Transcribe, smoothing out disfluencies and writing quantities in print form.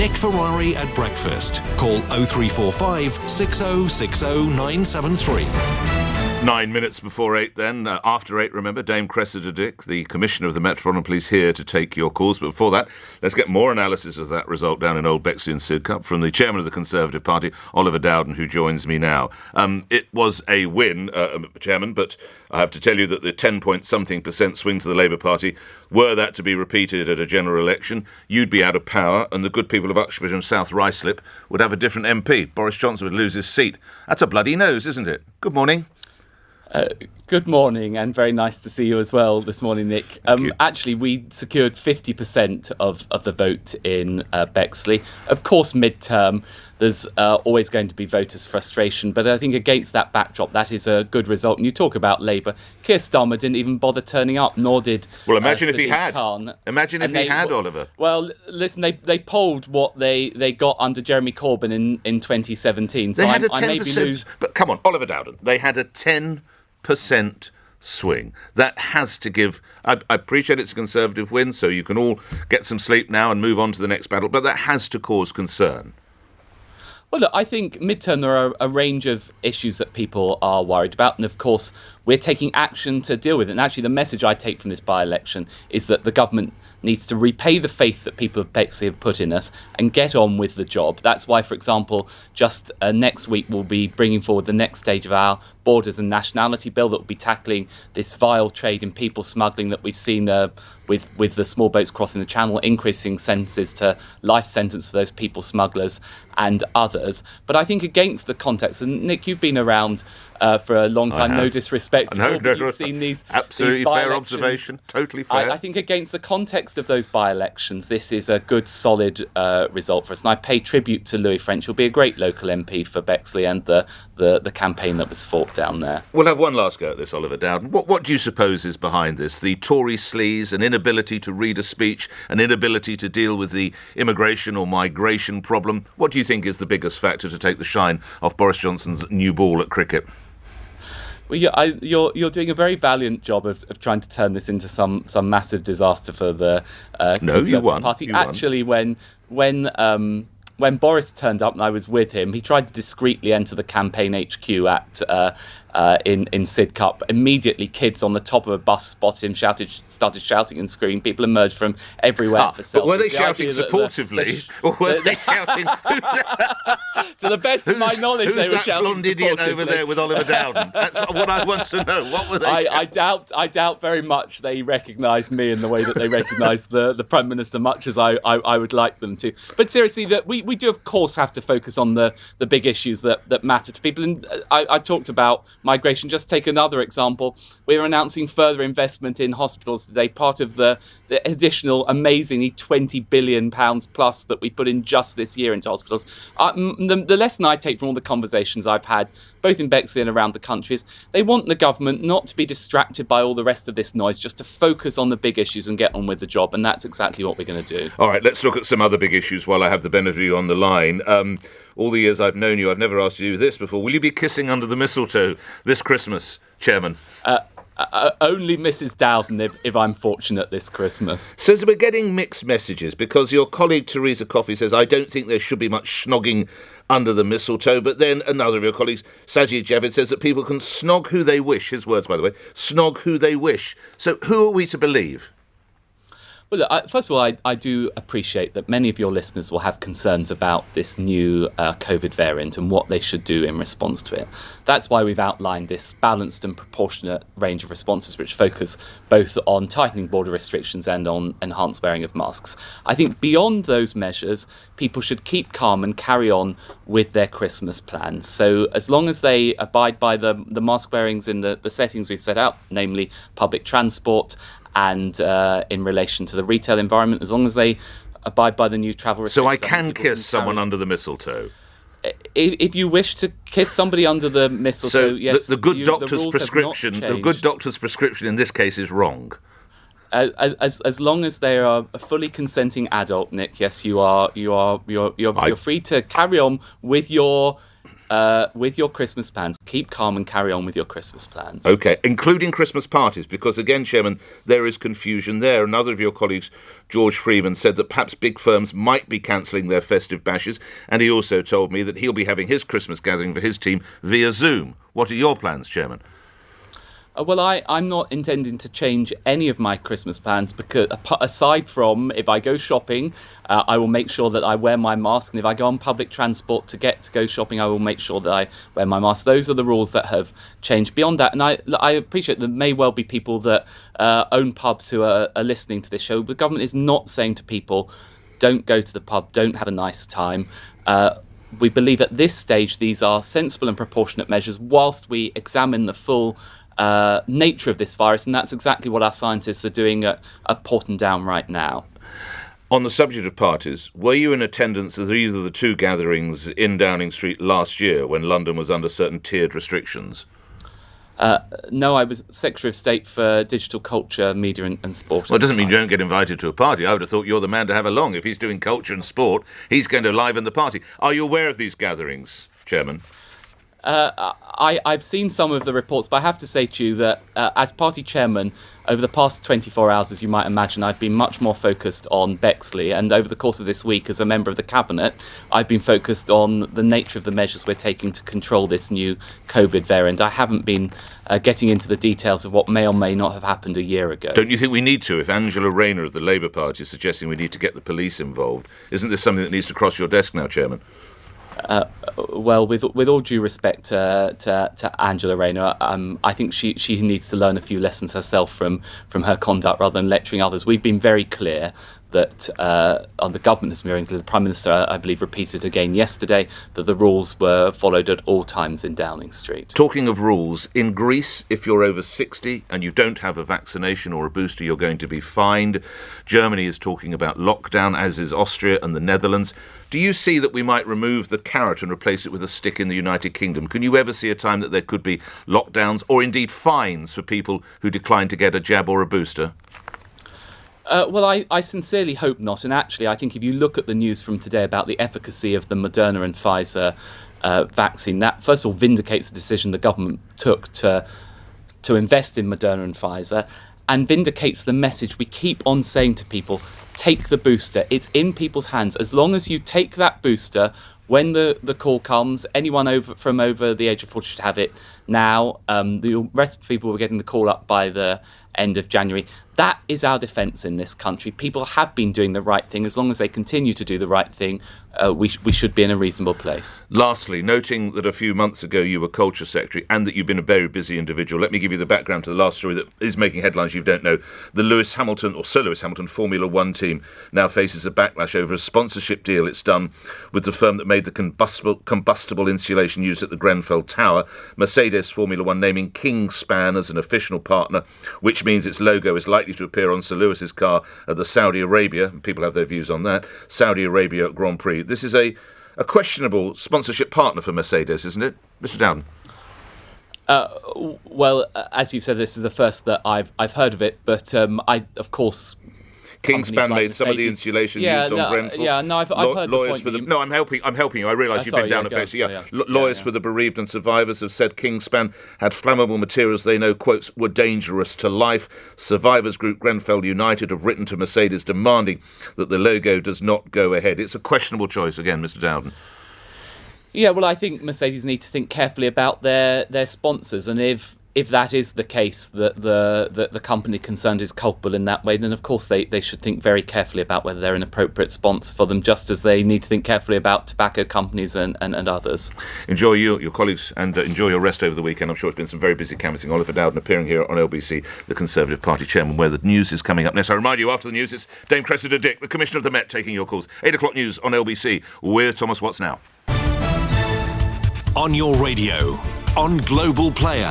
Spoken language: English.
Nick Ferrari at breakfast. Call 0345 6060 973. 9 minutes before 8 then. After 8, remember, Dame Cressida Dick, the Commissioner of the Metropolitan Police, here to take your calls. But before that, let's get more analysis of that result down in Old Bexley and Sidcup from the Chairman of the Conservative Party, Oliver Dowden, who joins me now. It was a win, Chairman, but I have to tell you that the 10-point-something% swing to the Labour Party, were that to be repeated at a general election, you'd be out of power and the good people of Uxbridge and South Ruislip would have a different MP. Boris Johnson would lose his seat. That's a bloody nose, isn't it? Good morning. Good morning, and very nice to see you as well this morning, Nick. Actually, we secured 50% of the vote in Bexley. Of course, midterm, there's always going to be voters' frustration, but I think against that backdrop, that is a good result. And you talk about Labour. Keir Starmer didn't even bother turning up, nor did Well, imagine if he had. Khan. Imagine if he had, Oliver. Well, listen, they polled what they got under Jeremy Corbyn in 2017. So They had a 10%. I maybe lose. But come on, Oliver Dowden. They had a 10% swing. That has to give... I appreciate it's a Conservative win, so you can all get some sleep now and move on to the next battle, but that has to cause concern. Well, look, I think midterm there are a range of issues that people are worried about, and of course we're taking action to deal with it. And actually the message I take from this by-election is that the government needs to repay the faith that people of Bexley have put in us and get on with the job. That's why, for example, just next week we'll be bringing forward the next stage of our Borders and Nationality Bill that will be tackling this vile trade in people smuggling that we've seen with the small boats crossing the Channel, increasing sentences to life sentence for those people smugglers and others. But I think against the context, and Nick, you've been around for a long time, no disrespect at all, but you've seen these absolutely these fair observation, totally fair. I think against the context of those by-elections, this is a good, solid result for us. And I pay tribute to Louis French, who'll be a great local MP for Bexley, and the campaign that was fought down there. We'll have one last go at this, Oliver Dowden. What do you suppose is behind this? The Tory sleaze, an inability to read a speech, an inability to deal with the immigration or migration problem? What do you think is the biggest factor to take the shine off Boris Johnson's new ball at cricket? Well, you're doing a very valiant job of trying to turn this into some massive disaster for the Conservative Party. Actually, when Boris turned up and I was with him, he tried to discreetly enter the campaign HQ in Sidcup. Immediately, kids on the top of a bus spotted him, started shouting and screaming. People emerged from everywhere for selfies. But were they shouting supportively? Or were they shouting... To the best of my knowledge, they were shouting supportively. Who's that blonde idiot over there with Oliver Dowden? That's what I want to know. What were they I doubt very much they recognised me in the way that they recognised the Prime Minister, much as I would like them to. But seriously, that we do, of course, have to focus on the big issues that matter to people. And I talked about migration. Just take another example. We're announcing further investment in hospitals today, part of the additional amazingly £20 billion plus that we put in just this year into hospitals. The lesson I take from all the conversations I've had, both in Bexley and around the country, is they want the government not to be distracted by all the rest of this noise, just to focus on the big issues and get on with the job. And that's exactly what we're going to do. All right, let's look at some other big issues while I have the benefit of you on the line. All the years I've known you, I've never asked you this before. Will you be kissing under the mistletoe this Christmas, Chairman? Only Mrs. Dowden if I'm fortunate this Christmas. So we're getting mixed messages because your colleague Teresa Coffey says, I don't think there should be much snogging under the mistletoe, but then another of your colleagues, Sajid Javid, says that people can snog who they wish, his words by the way, snog who they wish. So who are we to believe? Well, look, first of all, I do appreciate that many of your listeners will have concerns about this new COVID variant and what they should do in response to it. That's why we've outlined this balanced and proportionate range of responses which focus both on tightening border restrictions and on enhanced wearing of masks. I think beyond those measures, people should keep calm and carry on with their Christmas plans. So as long as they abide by the mask wearings in the settings we've set out, namely public transport, and in relation to the retail environment, as long as they abide by the new travel restrictions. So I can kiss someone under the mistletoe? If you wish to kiss somebody under the mistletoe, so yes. The good doctor's prescription in this case is wrong. As long as they are a fully consenting adult, Nick, yes, you're free to carry on with your with your Christmas plans. Keep calm and carry on with your Christmas plans. OK, including Christmas parties, because again, Chairman, there is confusion there. Another of your colleagues, George Freeman, said that perhaps big firms might be cancelling their festive bashes, and he also told me that he'll be having his Christmas gathering for his team via Zoom. What are your plans, Chairman? Well, I'm not intending to change any of my Christmas plans, because aside from if I go shopping, I will make sure that I wear my mask. And if I go on public transport to go shopping, I will make sure that I wear my mask. Those are the rules that have changed. Beyond that, and I appreciate there may well be people that own pubs who are listening to this show. The government is not saying to people, don't go to the pub, don't have a nice time. We believe at this stage these are sensible and proportionate measures whilst we examine the full nature of this virus, and that's exactly what our scientists are doing at Porton Down right now. On the subject of parties, were you in attendance at either of the two gatherings in Downing Street last year when London was under certain tiered restrictions? No, I was Secretary of State for Digital Culture, Media and Sport. Well, it doesn't mean you don't get invited to a party. I would have thought you're the man to have along. If he's doing culture and sport, he's going to liven the party. Are you aware of these gatherings, Chairman? I've seen some of the reports, but I have to say to you that as party chairman, over the past 24 hours, as you might imagine, I've been much more focused on Bexley. And over the course of this week, as a member of the Cabinet, I've been focused on the nature of the measures we're taking to control this new COVID variant. I haven't been getting into the details of what may or may not have happened a year ago. Don't you think we need to? If Angela Rayner of the Labour Party is suggesting we need to get the police involved, isn't this something that needs to cross your desk now, Chairman? Well, with all due respect to Angela Rayner, I think she needs to learn a few lessons herself from her conduct rather than lecturing others. We've been very clear that the government has been very clear. The Prime Minister, I believe, repeated again yesterday that the rules were followed at all times in Downing Street. Talking of rules, in Greece, if you're over 60 and you don't have a vaccination or a booster, you're going to be fined. Germany is talking about lockdown, as is Austria and the Netherlands. Do you see that we might remove the carrot and replace it with a stick in the United Kingdom? Can you ever see a time that there could be lockdowns or indeed fines for people who decline to get a jab or a booster? Well, I sincerely hope not. And actually, I think if you look at the news from today about the efficacy of the Moderna and Pfizer vaccine, that first of all vindicates the decision the government took to invest in Moderna and Pfizer, and vindicates the message we keep on saying to people: take the booster. It's in people's hands. As long as you take that booster, when the call comes, anyone from over the age of 40 should have it now. The rest of the people were getting the call up by the end of January. That is our defence in this country. People have been doing the right thing. As long as they continue to do the right thing, we should be in a reasonable place. Lastly, noting that a few months ago you were Culture Secretary and that you've been a very busy individual, let me give you the background to the last story that is making headlines you don't know. The Sir Lewis Hamilton Formula One team now faces a backlash over a sponsorship deal it's done with the firm that made the combustible insulation used at the Grenfell Tower. Mercedes Formula One naming Kingspan as an official partner, which means its logo is likely to appear on Sir Lewis's car at the Saudi Arabia, and people have their views on that, Saudi Arabia Grand Prix. This is a questionable sponsorship partner for Mercedes, isn't it, Mr. Dowden? Well, as you said, this is the first that I've heard of it, but I, of course... Kingspan made some of the insulation used on Grenfell. Yeah, no, I've heard lawyers the point. No, I'm helping you. I realise you've been down at Bexley. Lawyers for the bereaved and survivors have said Kingspan had flammable materials they know, quotes, were dangerous to life. Survivors group Grenfell United have written to Mercedes demanding that the logo does not go ahead. It's a questionable choice again, Mr. Dowden. Yeah, well, I think Mercedes need to think carefully about their sponsors, and if that is the case, that the company concerned is culpable in that way, then of course they should think very carefully about whether they're an appropriate sponsor for them, just as they need to think carefully about tobacco companies and others. Enjoy your colleagues and enjoy your rest over the weekend. I'm sure it's been some very busy canvassing. Oliver Dowden appearing here on LBC, the Conservative Party chairman, where the news is coming up next. I remind you, after the news, it's Dame Cressida Dick, the Commissioner of the Met, taking your calls. 8 o'clock news on LBC with Thomas Watts Now. On your radio, on Global Player.